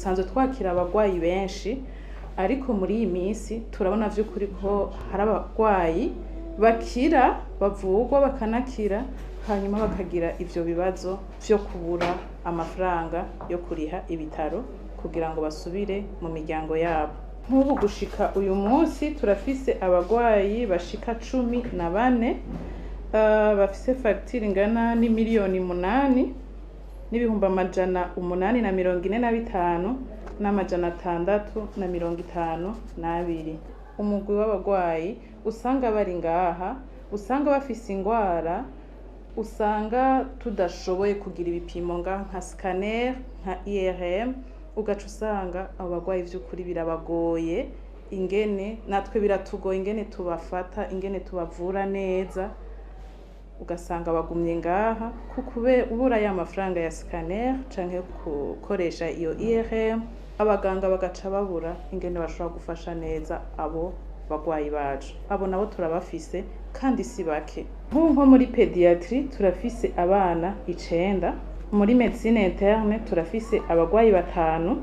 dusanzwe twakira abagwayi benshi, ariko muri iyi minsi turabona vy'ukuri ko hari abagwayi bakira, bavugwa bakanakira, hanyuma bakagira ivyo bibazo vyo kubura amafaranga yo kuriha ibitaro kugira ngo basubire mu miryango yabo. Nk'ubu gushika uyu munsi turafise abagwayi bashika 14 bafise fagitire ingana n'imiliyoni 8 n'ibihumbi 845 n'amajana 652. Umugwi w'abagwayi usanga bari ngaha, usanga bafise ingwara, usanga tudashoboye kugira ibipimo nka scanner, nka IRM, ugaca usanga abo bagwayi vy'ukuri birabagoye, ingene natwe biratugoye ingene tubafata, ingene tubavura neza, ugasanga bagumye ngaha kubura ya mafaranga ya scanner canke gukoresha iyo IRM, abaganga bagaca babura ingene bashobora gufasha neza abo bagwayi bacu. Abo nabo turabafise kandi si bake. Nko muri pediatri turafise abana 9, muri medicine interne turafise abagwayi 5,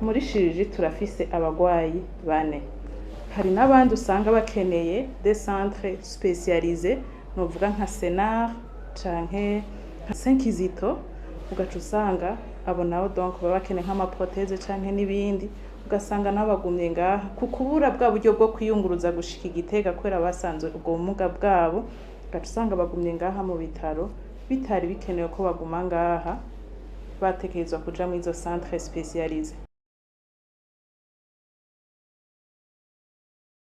muri chirurgie turafise abagwayi 4. Hari n'abandi usanga bakeneye des centres spécialisés, novuga nka Senar canke nka Saint-Kizito, ugaca usanga abo nabo donc baba bakeneye nk'amaproteze canke n'ibindi, ugasanga nabo bagumye ngaha kukubura bwa buryo bwo kwiyunguruza gushika Igitega kwera basanzwe ubwo bumuga bwabo, ugaca usanga bagumye ngaha mu bitaro bitari bikenewe ko baguma ngaha, batekerezwa kuja mu izo centre spécialisées.